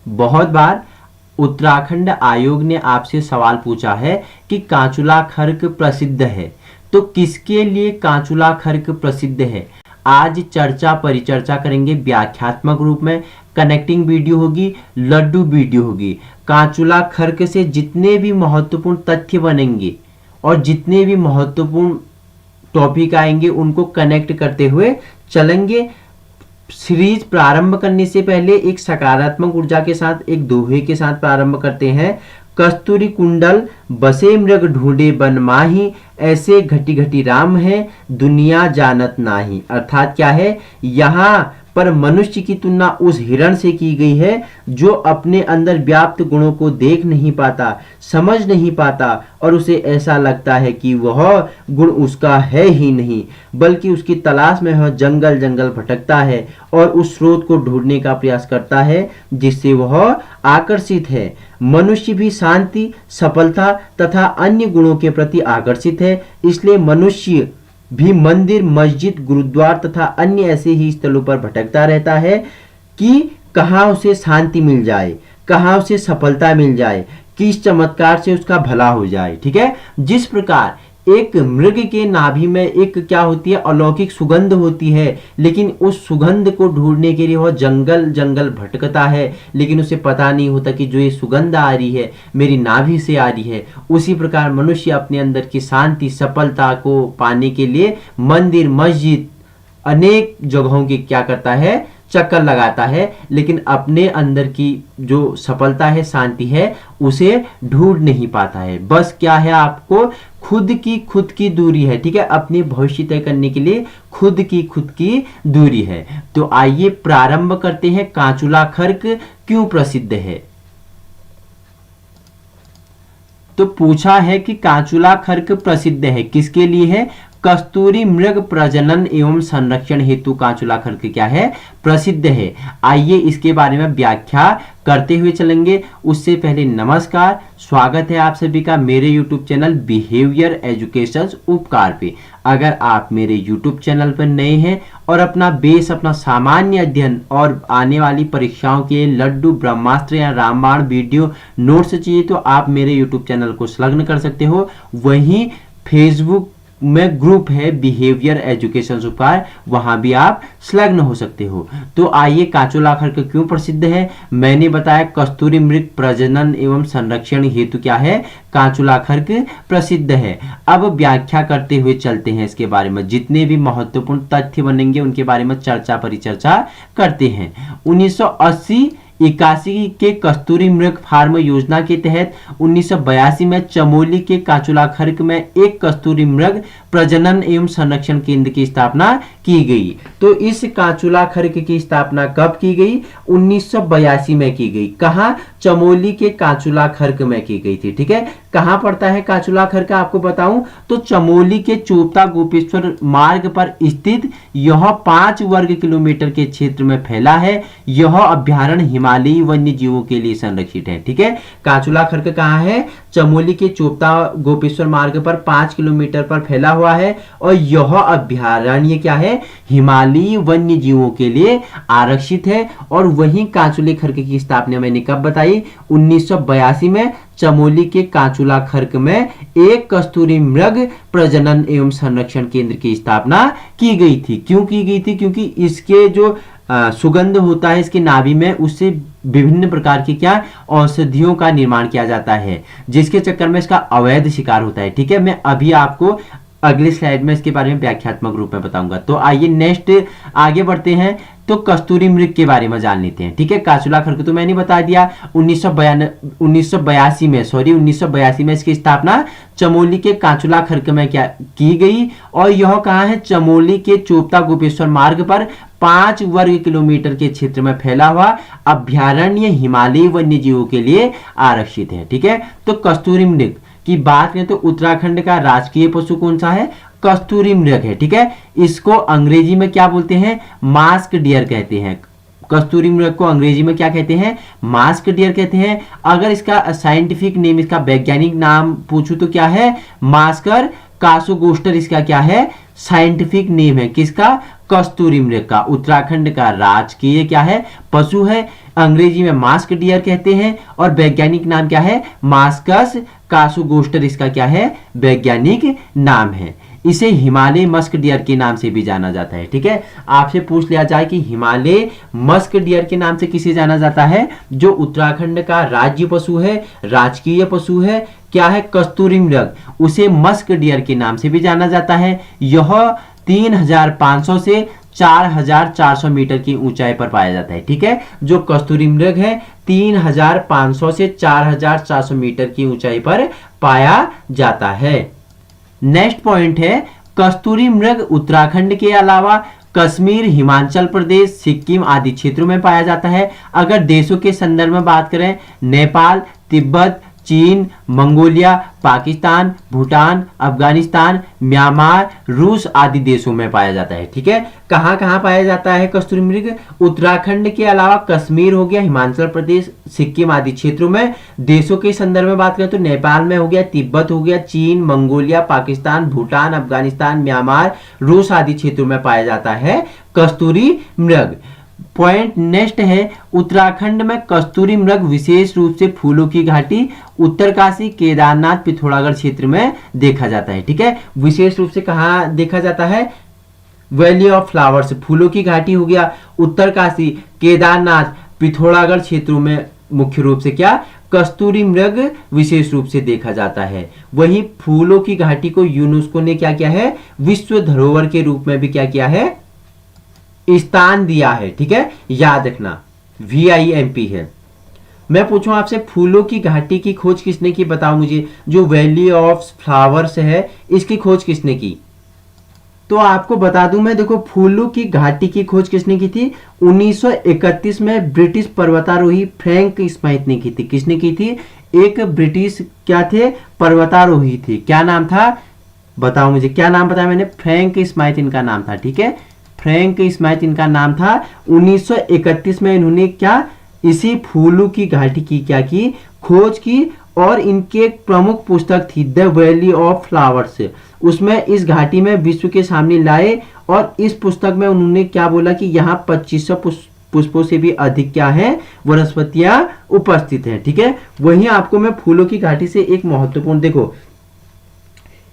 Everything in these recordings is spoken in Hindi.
बहुत बार उत्तराखंड आयोग ने आपसे सवाल पूछा है कि कांचुला खर्क प्रसिद्ध है, तो किसके लिए कांचुला खर्क प्रसिद्ध है। आज चर्चा परिचर्चा करेंगे व्याख्यात्मक रूप में, कनेक्टिंग वीडियो होगी, लड्डू वीडियो होगी। कांचुला खर्क से जितने भी महत्वपूर्ण तथ्य बनेंगे और जितने भी महत्वपूर्ण टॉपिक आएंगे उनको कनेक्ट करते हुए चलेंगे। सीरीज प्रारंभ करने से पहले एक सकारात्मक ऊर्जा के साथ एक दोहे के साथ प्रारंभ करते हैं। कस्तूरी कुंडल बसे मृग ढूंढे बन माही, ऐसे घटी घटी राम है दुनिया जानत नाही। अर्थात क्या है, यहाँ पर मनुष्य की तुलना उस हिरण से की गई है जो अपने अंदर व्याप्त गुणों को देख नहीं पाता, समझ नहीं पाता और उसे ऐसा लगता है कि वह गुण उसका है ही नहीं, बल्कि उसकी तलाश में वह जंगल जंगल भटकता है और उस स्रोत को ढूंढने का प्रयास करता है जिससे वह आकर्षित है। मनुष्य भी शांति, सफलता तथा अन्य गुणों के प्रति आकर्षित है, इसलिए मनुष्य भी मंदिर, मस्जिद, गुरुद्वार तथा अन्य ऐसे ही स्थलों पर भटकता रहता है कि कहाँ उसे शांति मिल जाए, कहाँ उसे सफलता मिल जाए, किस चमत्कार से उसका भला हो जाए। ठीक है, जिस प्रकार एक मृग के नाभि में एक क्या होती है, अलौकिक सुगंध होती है, लेकिन उस सुगंध को ढूंढने के लिए वह जंगल जंगल भटकता है, लेकिन उसे पता नहीं होता कि जो ये सुगंध आ रही है मेरी नाभि से आ रही है। उसी प्रकार मनुष्य अपने अंदर की शांति, सफलता को पाने के लिए मंदिर, मस्जिद, अनेक जगहों की क्या करता है, चक्कर लगाता है, लेकिन अपने अंदर की जो सफलता है, शांति है, उसे ढूंढ नहीं पाता है। बस क्या है, आपको खुद की दूरी है। ठीक है, अपने भविष्य तय करने के लिए खुद की दूरी है। तो आइए प्रारंभ करते हैं, कांचुला खर्क क्यों प्रसिद्ध है। तो पूछा है कि कांचुला खर्क प्रसिद्ध है, किसके लिए है। कस्तूरी मृग प्रजनन एवं संरक्षण हेतु कांचुला खर्क क्या है, प्रसिद्ध है। आइए इसके बारे में व्याख्या करते हुए चलेंगे। उससे पहले नमस्कार, स्वागत है आप सभी का मेरे YouTube चैनल बिहेवियर एजुकेशन उपकार पे। अगर आप मेरे YouTube चैनल पर नए हैं और अपना बेस, अपना सामान्य अध्ययन और आने वाली परीक्षाओं के लड्डू, ब्रह्मास्त्र या रामबाण वीडियो नोट्स चाहिए तो आप मेरे YouTube चैनल को संलग्न कर सकते हो। वहीं फेसबुक में ग्रुप है बिहेवियर एजुकेशन उपकार, वहां भी आप संलग्न हो सकते हो। तो आइए, कांचुला खर्क क्यों प्रसिद्ध है। मैंने बताया कस्तूरी मृग प्रजनन एवं संरक्षण हेतु क्या है, कांचुला खर्क प्रसिद्ध है। अब व्याख्या करते हुए चलते हैं इसके बारे में, जितने भी महत्वपूर्ण तथ्य बनेंगे उनके बारे में चर्चा परिचर्चा करते हैं। 1980-81 के कस्तूरी मृग फार्म योजना के तहत 1982 में चमोली के कांचुला खर्क में एक कस्तूरी मृग प्रजनन एवं संरक्षण केंद्र की स्थापना की गई। तो इस कांचुला खर्क की स्थापना कब की गई, 1982 में की गई। कहां, चमोली के कांचुला खर्क में की गई थी। ठीक है, कहां पड़ता है कांचुला खर्क आपको बताऊं तो चमोली के चोपता गोपेश्वर मार्ग पर स्थित यह 5 वर्ग किलोमीटर के क्षेत्र में फैला है। यह अभ्यारण्य हिमालयी वन्य जीवों के लिए संरक्षित है। ठीक है, कांचुला खर्क कहाँ है, चमोली के चोपता गोपेश्वर मार्ग पर 5 किलोमीटर पर फैला हुआ है और यह अभ्यारण्य क्या है, हिमालयी वन्य जीवों के लिए आरक्षित है। और वहीं कांचुले खर्क की स्थापना मैंने कब बताई, 1982 में चमोली के कांचुला खर्क में एक कस्तूरी मृग प्रजनन एवं संरक्षण केंद्र की स्थापना की गई थी। क्यों की गई थी, क्योंकि इसके जो सुगंध होता है इसके नाभि में, उससे विभिन्न प्रकार की क्या औषधियों का निर्माण किया जाता है, जिसके चक्कर में इसका अवैध शिकार होता है। ठीक है, मैं अभी आपको अगले स्लाइड में इसके बारे में व्याख्यात्मक रूप में बताऊंगा। तो आइए नेक्स्ट आगे बढ़ते हैं, तो कस्तूरी मृग के बारे में जान लेते हैं। ठीक है, कांचुला खर्क तो मैंने बता दिया, 1982 में इसकी स्थापना चमोली के कांचुला खर्क में क्या की गई और यह कहाँ है, चमोली के चोपता गोपेश्वर मार्ग पर 5 वर्ग किलोमीटर के क्षेत्र में फैला हुआ अभ्यारण्य हिमालयी वन्य जीवों के लिए आरक्षित है। ठीक है, तो कस्तूरी मृग की बात करें तो उत्तराखंड का राजकीय पशु कौन सा है, कस्तूरी मृग है। ठीक है, इसको अंग्रेजी में क्या बोलते हैं, मास्क डियर कहते हैं। कस्तूरी मृग को अंग्रेजी में क्या कहते हैं, मास्क डियर कहते हैं। अगर इसका साइंटिफिक नेम, इसका वैज्ञानिक नाम पूछूं तो क्या है, मास्कर कासोगोस्टर इसका क्या है, साइंटिफिक नेम है। किसका, कस्तूरी मृग का। उत्तराखंड का राजकीय क्या है, पशु है। अंग्रेजी में मास्क डियर कहते हैं और वैज्ञानिक नाम क्या है, मास्कस कासुगोस्टर इसका क्या है, वैज्ञानिक नाम है। इसे हिमालय मस्क डियर के नाम से भी जाना जाता है। ठीक है, आपसे पूछ लिया जाए कि हिमालय मस्क डियर के नाम से किसे जाना जाता है, जो उत्तराखंड का राज्य पशु है, राजकीय पशु है, क्या है, कस्तूरी मृग, उसे मस्क डियर के नाम से भी जाना जाता है। यह 3500 से 4400 मीटर की ऊंचाई पर पाया जाता है। ठीक है, जो कस्तूरी मृग है 3500 से 4400 मीटर की ऊंचाई पर पाया जाता है। नेक्स्ट पॉइंट है, कस्तूरी मृग उत्तराखंड के अलावा कश्मीर, हिमाचल प्रदेश, सिक्किम आदि क्षेत्रों में पाया जाता है। अगर देशों के संदर्भ में बात करें, नेपाल, तिब्बत, चीन, मंगोलिया, पाकिस्तान, भूटान, अफगानिस्तान, म्यांमार, रूस आदि देशों में पाया जाता है। ठीक है, कहाँ कहाँ पाया जाता है कस्तूरी मृग, उत्तराखंड के अलावा कश्मीर हो गया, हिमाचल प्रदेश, सिक्किम आदि क्षेत्रों में। देशों के संदर्भ में बात करें तो नेपाल में हो गया, तिब्बत हो गया, चीन, मंगोलिया, पाकिस्तान, भूटान, अफगानिस्तान, म्यांमार, रूस आदि क्षेत्रों में पाया जाता है कस्तूरी मृग। पॉइंट नेक्स्ट है, उत्तराखंड में कस्तूरी मृग विशेष रूप से फूलों की घाटी, उत्तरकाशी, केदारनाथ, पिथौरागढ़ क्षेत्र में देखा जाता है। ठीक है, विशेष रूप से कहाँ देखा जाता है, वैली ऑफ फ्लावर्स, फूलों की घाटी हो गया, उत्तरकाशी, केदारनाथ, पिथौरागढ़ क्षेत्रों में मुख्य रूप से क्या, कस्तूरी मृग विशेष रूप से देखा जाता है। वहीं फूलों की घाटी को यूनेस्को ने क्या किया है, विश्व धरोहर के रूप में भी क्या किया है, स्थान दिया है। ठीक है, याद रखना VIMP है। मैं पूछूं आपसे, फूलों की घाटी की खोज किसने की, बताओ मुझे। जो वैली ऑफ फ्लावर्स है इसकी खोज किसने की, तो आपको बता दूं मैं, देखो फूलों की घाटी की खोज किसने की थी, 1931 में ब्रिटिश पर्वतारोही फ्रैंक स्मिथ ने की थी। किसने की थी, एक ब्रिटिश क्या थे, पर्वतारोही थे। क्या नाम था, बताओ मुझे, क्या नाम बताया मैंने, फ्रैंक स्मिथ इनका नाम था। ठीक है, फ्रैंक स्मिथ इनका नाम था। 1931 में इन्होंने क्या, इसी फूलों की घाटी की क्या की, खोज की, और इनकी एक प्रमुख पुस्तक थी द वैली ऑफ फ्लावर्स, उसमें इस घाटी में विश्व के सामने लाए। और इस पुस्तक में उन्होंने क्या बोला कि यहाँ 2500 पुष्पों से भी अधिक क्या है, वनस्पतियां उपस्थित हैं। ठीक है, वहीं आपको मैं फूलों की घाटी से एक महत्वपूर्ण, देखो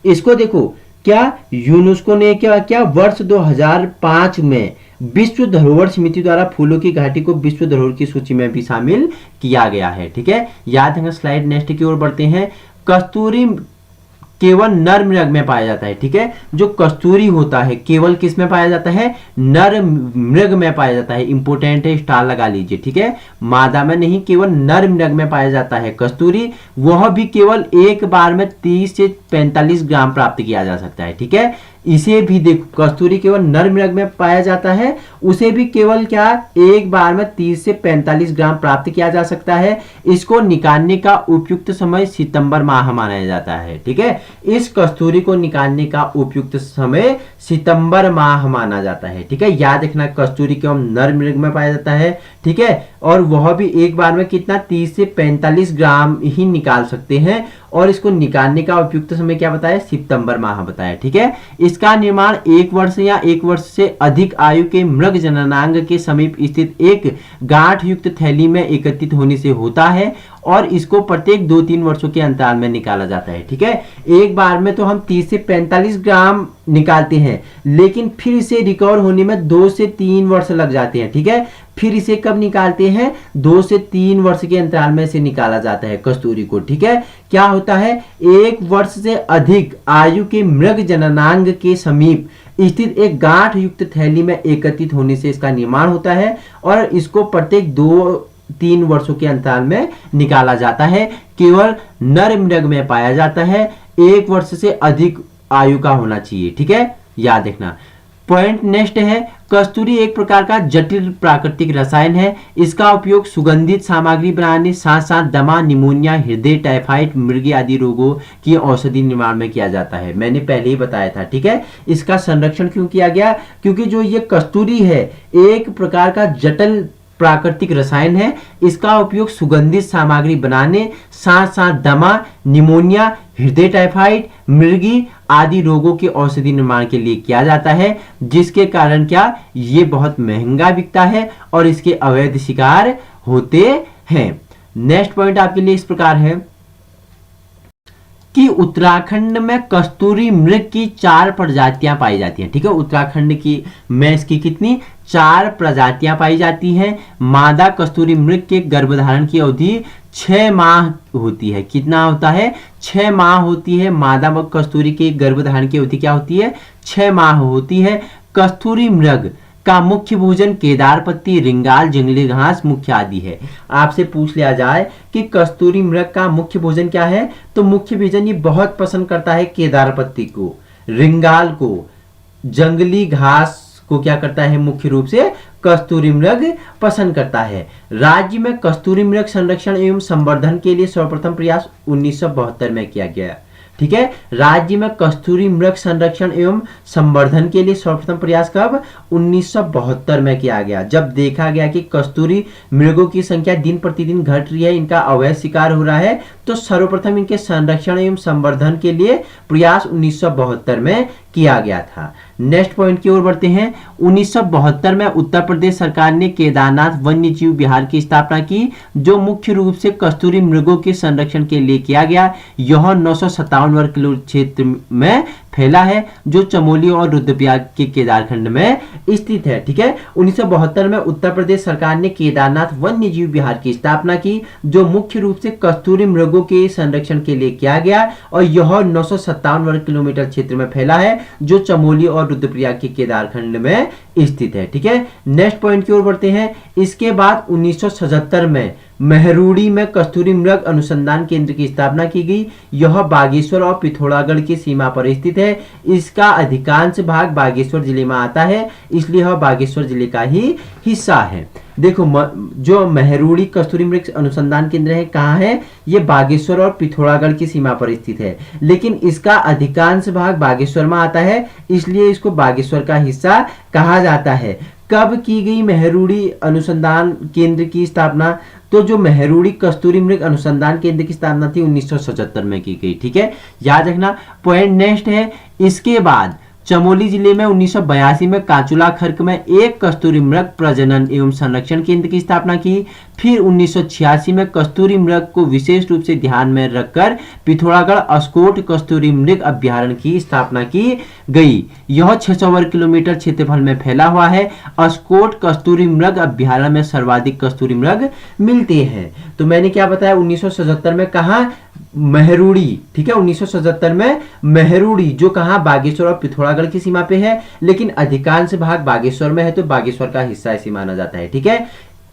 इसको देखो, क्या यूनेस्को ने क्या वर्ष 2005 में विश्व धरोहर समिति द्वारा फूलों की घाटी को विश्व धरोहर की सूची में भी शामिल किया गया है। ठीक है, याद है। स्लाइड नेक्स्ट की ओर बढ़ते हैं। कस्तूरी केवल नर मृग में पाया जाता है। ठीक है, जो कस्तूरी होता है केवल किस में पाया जाता है, नर मृग में पाया जाता है। इंपोर्टेंट है, स्टार लगा लीजिए। ठीक है, मादा में नहीं, केवल नर मृग में पाया जाता है कस्तूरी। वह भी केवल एक बार में 30 से 45 ग्राम प्राप्त किया जा सकता है। ठीक है, इसे भी देखो, कस्तूरी केवल नर मृग में पाया जाता है, उसे भी केवल क्या, एक बार में 30 से 45 ग्राम प्राप्त किया जा सकता है। इसको निकालने का उपयुक्त समय सितंबर माह माना जाता है। ठीक है, इस कस्तूरी को निकालने का उपयुक्त समय सितंबर माह माना जाता है। ठीक है, याद रखना, कस्तूरी केवल नर मृग में पाया जाता है। ठीक है, और वह भी एक बार में कितना, 30 से 45 ग्राम ही निकाल सकते हैं। और इसको निकालने का उपयुक्त समय क्या बताया, सितंबर माह बताया। ठीक है, इसका निर्माण 1 वर्ष या 1 वर्ष से अधिक आयु के मृग जननांग के समीप स्थित एक गांठ युक्त थैली में एकत्रित होने से होता है, और इसको प्रत्येक 2-3 वर्षों के अंतराल में निकाला जाता है। ठीक है, एक बार में तो हम 30 से 45 ग्राम निकालते हैं, लेकिन फिर इसे रिकवर होने में 2 से 3 वर्ष लग जाते हैं। ठीक है, फिर इसे कब निकालते हैं, 2 से 3 वर्ष के अंतराल में से निकाला जाता है कस्तूरी को। ठीक है, क्या होता है, 1 वर्ष से अधिक आयु के मृग जननांग के समीप स्थित एक गांठ युक्त थैली में एकत्रित होने से इसका निर्माण होता है, और इसको प्रत्येक 2-3 वर्षों के अंतराल में निकाला जाता है। केवल नर मृग में पाया जाता है, 1 वर्ष से अधिक आयु का होना चाहिए। ठीक है, याद रखना। पॉइंट नेक्स्ट है, कस्तूरी एक प्रकार का जटिल प्राकृतिक रसायन है। इसका उपयोग सुगंधित सामग्री बनाने, साथ साथ दमा, निमोनिया, हृदय, टाइफाइड, मृगी आदि रोगों की औषधि निर्माण में किया जाता है। मैंने पहले ही बताया था। ठीक है, इसका संरक्षण क्यों किया गया, क्योंकि जो ये कस्तूरी है एक प्रकार का जटिल प्राकृतिक रसायन है। इसका उपयोग सुगंधित सामग्री बनाने, साथ साथ दमा, निमोनिया, हृदय, टाइफाइड, मृगी आदि रोगों के औषधि निर्माण के लिए किया जाता है, जिसके कारण क्या, ये बहुत महंगा बिकता है और इसके अवैध शिकार होते हैं। नेक्स्ट पॉइंट आपके लिए इस प्रकार है कि उत्तराखंड में कस्तूरी मृग की 4 प्रजातियां पाई जाती हैं। ठीक है, उत्तराखंड की में इसकी कितनी 4 प्रजातियां पाई जाती हैं। मादा कस्तूरी मृग के गर्भधारण की अवधि 6 माह होती है। कितना होता है? 6 माह होती है। मादा कस्तूरी के गर्भधारण की अवधि क्या होती है? 6 माह होती है। कस्तूरी मृग का मुख्य भोजन केदार पत्ती, रिंगाल, जंगली घास, मुख्य आदि है। आपसे पूछ लिया जाए कि कस्तूरी मृग का मुख्य भोजन क्या है, तो मुख्य भोजन ये बहुत पसंद करता है केदार पत्ती को, रिंगाल को, जंगली घास को क्या करता है, मुख्य रूप से कस्तूरी मृग पसंद करता है। राज्य में कस्तूरी मृग संरक्षण एवं संवर्धन के लिए सर्वप्रथम प्रयास 1972 में किया गया। ठीक है, राज्य में कस्तूरी मृग संरक्षण एवं संवर्धन के लिए सर्वप्रथम प्रयास कब? 1972 में किया गया, जब देखा गया कि कस्तूरी मृगों की संख्या दिन प्रतिदिन घट रही है, इनका अवैध शिकार हो रहा है, तो सर्वप्रथम इनके संरक्षण एवं संवर्धन के लिए प्रयास 1972 में किया गया था। नेक्स्ट पॉइंट की ओर बढ़ते हैं। 1972 में उत्तर प्रदेश सरकार ने केदारनाथ वन्य जीव विहार की स्थापना की, जो मुख्य रूप से कस्तूरी मृगों के संरक्षण के लिए किया गया। यह 957 वर्ग किलोमीटर क्षेत्र में फैला है, जो चमोली और रुद्रप्रयाग के केदारखंड में स्थित है। ठीक है, 1972 में उत्तर प्रदेश सरकार ने केदारनाथ वन्य जीव विहार की स्थापना की, जो मुख्य रूप से कस्तूरी मृगों के संरक्षण के लिए किया गया, और यह 957 वर्ग किलोमीटर क्षेत्र में फैला है, जो चमोली और रुद्रप्रयाग के केदारखंड में स्थित है। ठीक है, नेक्स्ट पॉइंट की ओर बढ़ते हैं। इसके बाद 1977 में मेहरूड़ी में कस्तूरी मृग अनुसंधान केंद्र की स्थापना की गई। यह बागेश्वर और पिथौरागढ़ की सीमा पर स्थित है। इसका अधिकांश भाग बागेश्वर जिले में आता है, इसलिए यह बागेश्वर जिले का ही हिस्सा है। देखो जो मेहरूड़ी कस्तूरी मृग अनुसंधान केंद्र है, कहाँ है? ये बागेश्वर और पिथौरागढ़ की सीमा पर स्थित है, लेकिन इसका अधिकांश भाग बागेश्वर में आता है, इसलिए इसको बागेश्वर का हिस्सा कहा जाता है। कब की गई मेहरूड़ी अनुसंधान केंद्र की स्थापना? तो जो मेहरूड़ी कस्तूरी मृग अनुसंधान केंद्र की स्थापना थी 1977 में की गई। ठीक है, याद रखना। पॉइंट नेक्स्ट है, इसके बाद चमोली जिले में 1982 में काचुला खर्क में एक कस्तूरी मृग प्रजनन एवं संरक्षण केंद्र की स्थापना की। फिर 1986 में कस्तूरी मृग को विशेष रूप से ध्यान में रखकर पिथौरागढ़ अस्कोट कस्तूरी मृग अभ्यारण्य की स्थापना की गई। यह 600 वर्ग किलोमीटर क्षेत्रफल में फैला हुआ है। अस्कोट कस्तूरी मृग अभ्यारण्य में सर्वाधिक कस्तूरी मृग मिलते हैं। तो मैंने क्या बताया, 1977 में कहा मेहरूड़ी। ठीक है, 1977 में मेहरूड़ी, जो कहा बागेश्वर और पिथौरागढ़ की सीमा पे है, लेकिन अधिकांश भाग बागेश्वर में है, तो बागेश्वर का हिस्सा ऐसे माना जाता है। ठीक है,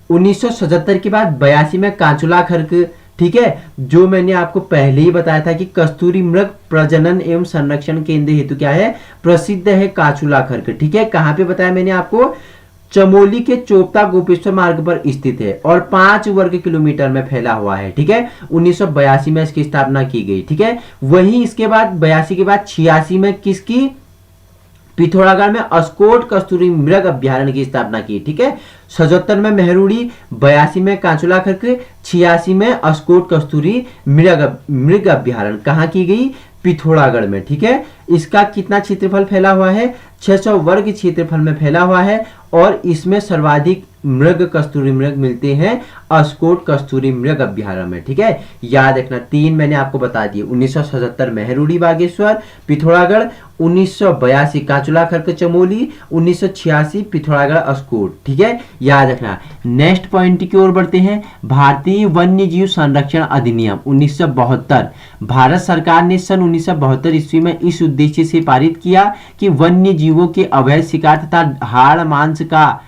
1977 के बाद 82 में कांचुला खर्क। ठीक है, जो मैंने आपको पहले ही बताया था कि कस्तूरी मृग प्रजनन एवं संरक्षण केंद्र हेतु क्या है, प्रसिद्ध है काचुला खर्क। ठीक है, कहां पे बताया मैंने आपको? चमोली के चोपता गोपेश्वर मार्ग पर स्थित है और 5 वर्ग किलोमीटर में फैला हुआ है। ठीक है, 1982 में इसकी स्थापना की गई। ठीक है, वहीं इसके बाद 82 के बाद 86 में किसकी? पिथौरागढ़ में अस्कोट कस्तूरी मृग अभ्यारण्य की स्थापना की। ठीक है, 77 में मेहरूड़ी, 82 में कांचुला खर्क, 86 में अस्कोट कस्तूरी मृग अभ्यारण्य कहाँ की गई? पिथौरागढ़ में। ठीक है, इसका कितना क्षेत्रफल फैला हुआ है? 600 वर्ग क्षेत्रफल में फैला हुआ है, और इसमें सर्वाधिक मृग कस्तूरी मृग मिलते हैं अस्कोट कस्तूरी मृग अभ्यारण्य में। ठीक है, याद रखना। 3 मैंने आपको बता दिए, 1977 मेहरूड़ी बागेश्वर पिथौरागढ़, 1982 काचुला खर्क चमोली, 1986 पिथौरागढ़ अस्कोट। ठीक है, याद रखना। नेक्स्ट पॉइंट की ओर बढ़ते हैं। भारतीय वन्य जीव संरक्षण अधिनियम 1972 भारत सरकार ने सन 1972 ईस्वी में इस उद्देश्य से पारित किया कि वन्य जीवों के अवैध शिकार तथा हाड़ मांस का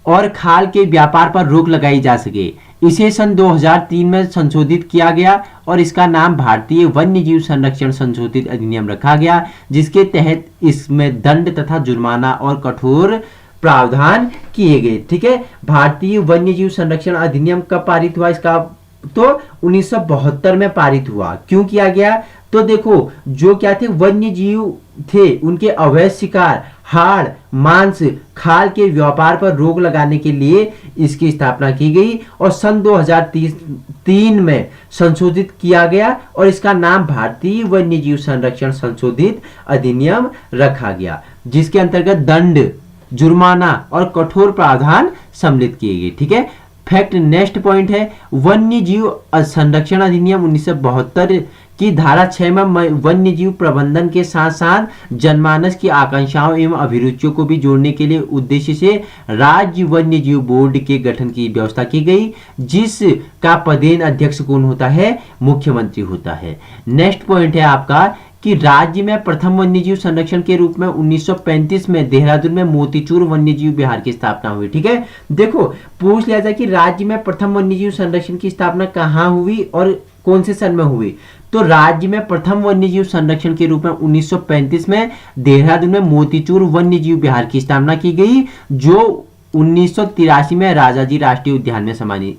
और खाल के व्यापार पर रोक लगाई जा सके। इसे सन 2003 में संशोधित किया गया और इसका नाम भारतीय वन्य जीव संरक्षण संशोधित अधिनियम रखा गया, जिसके तहत इसमें दंड तथा जुर्माना और कठोर प्रावधान किए गए। ठीक है, भारतीय वन्य जीव संरक्षण अधिनियम कब पारित हुआ इसका? तो 1972 में पारित हुआ। क्यों किया गया? तो देखो, जो क्या थे, वन्य जीव थे, उनके अवैध शिकार, हाड़ मांस खाल के व्यापार पर रोक लगाने के लिए इसकी स्थापना की गई और सन 2003 में संशोधित किया गया और इसका नाम भारतीय वन्य जीव संरक्षण संशोधित अधिनियम रखा गया, जिसके अंतर्गत दंड, जुर्माना और कठोर प्रावधान सम्मिलित किए गए। ठीक है, फैक्ट नेक्स्ट पॉइंट है वन्य जीव संरक्षण अधिनियम 1972 की धारा 6 में वन्य जीव प्रबंधन के साथ साथ जनमानस की आकांक्षाओं एवं अभिरुचियों को भी जोड़ने के लिए उद्देश्य से राज्य वन्य जीव बोर्ड के गठन की व्यवस्था की गई, जिसका पदेन अध्यक्ष कौन होता है? मुख्यमंत्री होता है। नेक्स्ट पॉइंट है आपका कि राज्य में प्रथम वन्यजीव संरक्षण के रूप में 1935 में देहरादून में मोतीचूर वन्यजीव विहार की स्थापना हुई। ठीक है, देखो पूछ लिया जाए कि राज्य में प्रथम वन्यजीव संरक्षण की स्थापना कहाँ हुई और कौन से सन में हुई, तो राज्य में प्रथम वन्यजीव संरक्षण के रूप में 1935 में देहरादून में मोतीचूर वन्यजीव विहार की स्थापना की गई, जो 1983 में राजाजी राष्ट्रीय उद्यान में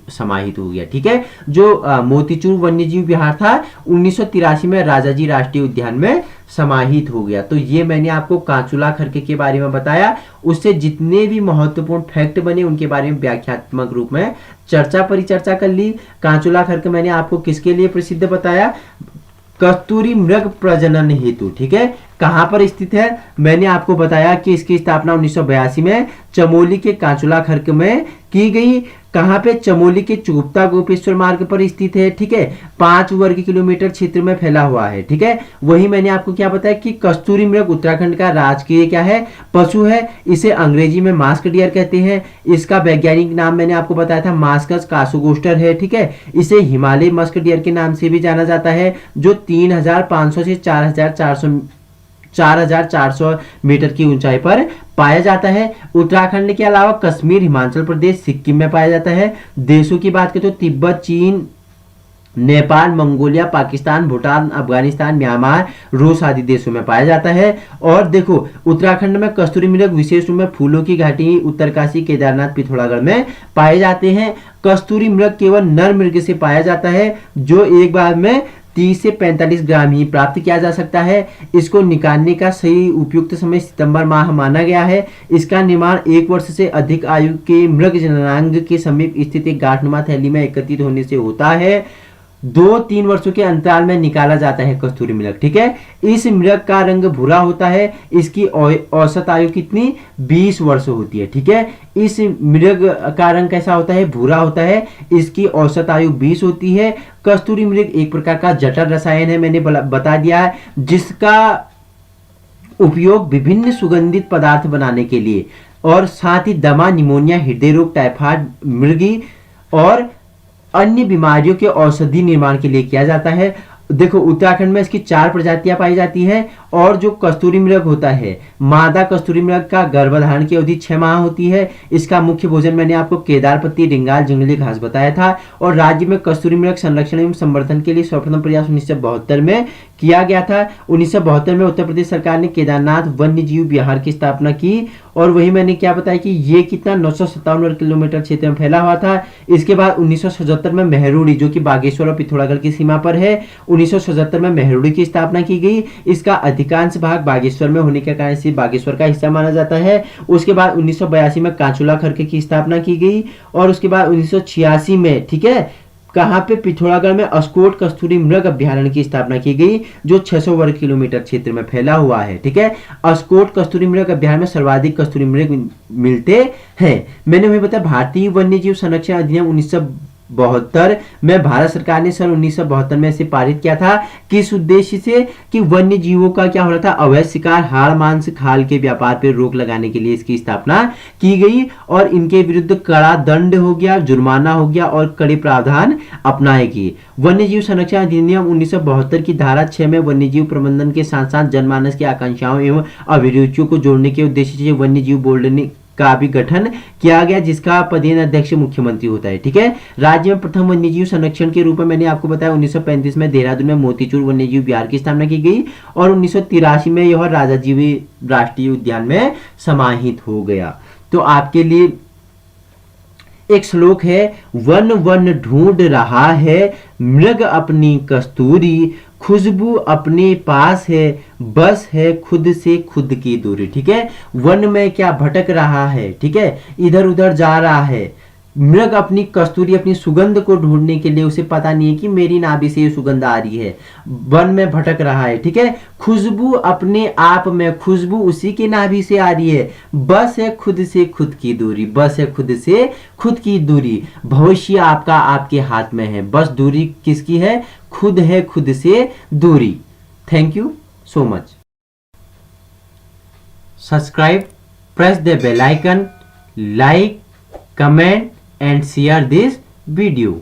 समाहित हो गया। ठीक है, जो मोतीचूर वन्यजीव विहार था 1983 में राजाजी राष्ट्रीय उद्यान में समाहित हो गया। तो ये मैंने आपको कांचुला खर्क के बारे में बताया, उससे जितने भी महत्वपूर्ण फैक्ट बने उनके बारे में व्याख्यात्मक रूप में परिचर्चा कर ली। कांचुला खर्क मैंने आपको किसके लिए प्रसिद्ध बताया? कस्तूरी मृग प्रजनन हेतु। ठीक है, कहां पर स्थित है? मैंने आपको बताया कि इसकी स्थापना 1982 में चमोली के कांचुला खर्क में की गई। कहां पे? चमोली के गुप्ता गोपेश्वर मार्ग पर स्थित है। ठीक है, 5 वर्ग किलोमीटर क्षेत्र में फैला हुआ है। ठीक है, वही मैंने आपको क्या बताया कि कस्तूरी मृग उत्तराखंड का राजकीय क्या है? पशु है। इसे अंग्रेजी में मास्क डियर कहते हैं। इसका वैज्ञानिक नाम मैंने आपको बताया था मास्कस कासुगोस्टर है। ठीक है, इसे हिमालय मस्क डियर के नाम से भी जाना जाता है, जो 3500 से 4400 मीटर की ऊंचाई पर पाया जाता है। उत्तराखंड के अलावा कश्मीर, हिमाचल प्रदेश, सिक्किम में पाया जाता है। देशों की बात करें तो तिब्बत, चीन, नेपाल, मंगोलिया, पाकिस्तान, भूटान, अफगानिस्तान, म्यांमार, रूस आदि देशों में पाया जाता है। और देखो उत्तराखंड में कस्तूरी मृग विशेष रूप में फूलों की घाटी, उत्तरकाशी, केदारनाथ, पिथौरागढ़ में पाए जाते हैं। कस्तूरी मृग केवल नर मृग से पाया जाता है, जो एक बार में 30 से 45 ग्राम ही प्राप्त किया जा सकता है। इसको निकालने का सही उपयुक्त समय सितंबर माह माना गया है। इसका निर्माण 1 वर्ष से अधिक आयु के मृग जननांग के समीप स्थित एक गांठनुमा थैली में एकत्रित होने से होता है। 2-3 वर्षों के अंतराल में निकाला जाता है कस्तूरी मृग। ठीक है, इस मृग का रंग भूरा होता है। इसकी औसत आयु कितनी? 20 वर्ष होती है। ठीक है, इस मृग का रंग कैसा होता है? भूरा होता है। इसकी औसत आयु 20 होती है। कस्तूरी मृग एक प्रकार का जठर रसायन है, मैंने बता दिया है, जिसका उपयोग विभिन्न सुगंधित पदार्थ बनाने के लिए और साथ ही दमा, निमोनिया, हृदय रोग, टाइफाइड, मृगी और अन्य बीमारियों के औषधि निर्माण के लिए किया जाता है। देखो उत्तराखंड में इसकी 4 प्रजातियां पाई जाती है। और जो कस्तूरी मृग होता है, मादा कस्तूरी मृग का गर्भधारण की अवधि 6 माह होती है। इसका मुख्य भोजन मैंने आपको केदार पत्ती, रिंगाल, जंगली घास बताया था। और राज्य में कस्तूरी मृग संरक्षण एवं संवर्धन के लिए सर्वप्रथम प्रयास 1972 में किया गया था। 1972 में उत्तर प्रदेश सरकार ने केदारनाथ वन्य जीव विहार की स्थापना की। और वही मैंने क्या बताया कि ये कितना 957 वर्ग किलोमीटर क्षेत्र में फैला हुआ था। इसके बाद 1977 में मेहरुड़ी, जो कि बागेश्वर और पिथौरागढ़ की सीमा पर है, 1977 में मेहरुड़ी की स्थापना की गई। इसका अधिकांश भाग बागेश्वर में होने के कारण इसे बागेश्वर का हिस्सा माना जाता है। उसके बाद 1982 में कांचुला खर्क की स्थापना की गई। और उसके बाद 1986 में, ठीक है, कहां पे? पिथौरागढ़ में अस्कोट कस्तूरी मृग अभ्यारण्य की स्थापना की गई, जो 600 वर्ग किलोमीटर क्षेत्र में फैला हुआ है। ठीक है, अस्कोट कस्तूरी मृग अभ्यारण्य में सर्वाधिक कस्तूरी मृग मिलते हैं। मैंने वही बताया भारतीय वन्य जीव संरक्षण अधिनियम 1972 में भारत सरकार ने सन 1972 में इसे पारित किया था। किस उद्देश्य से? कि वन्य जीवों का क्या हो रहा था? अवैध शिकार, हाड़, मांस, खाल के व्यापार पर रोक लगाने के लिए इसकी स्थापना की गई। और इनके विरुद्ध कड़ा दंड हो गया, जुर्माना हो गया और कड़े प्रावधान अपनाए गए। वन्य जीव संरक्षण अधिनियम 1972 की धारा 6 में वन्य जीव प्रबंधन के साथ साथ जनमानस की आकांक्षाओं एवं अभिरुचियों को जोड़ने के उद्देश्य से वन्य जीव बोर्ड का भी गठन किया गया, जिसका पदेन अध्यक्ष मुख्यमंत्री होता है। ठीक है, राज्य में प्रथम वन्यजीव संरक्षण के रूप में मैंने आपको बताया 1935 में देहरादून में मोतीचूर वन्यजीव विहार की स्थापना की गई और 1983 में यह राजाजी राष्ट्रीय उद्यान में समाहित हो गया। तो आपके लिए एक श्लोक है, वन वन ढूंढ रहा है मृग अपनी कस्तूरी, खुशबू अपने पास है, बस है खुद से खुद की दूरी। ठीक है, वन में क्या भटक रहा है, ठीक है, इधर उधर जा रहा है, मृग अपनी कस्तूरी, अपनी सुगंध को ढूंढने के लिए उसे पता नहीं है कि मेरी नाभि से ये सुगंध आ रही है, वन में भटक रहा है, ठीक है। खुशबू अपने आप में, खुशबू उसी की नाभि से आ रही है, बस है खुद से खुद की दूरी, बस है खुद से खुद की दूरी। भविष्य आपका आपके हाथ में है, बस दूरी किसकी है, खुद है खुद से दूरी। Thank you so much. Subscribe, press the bell icon, like, comment and share this video.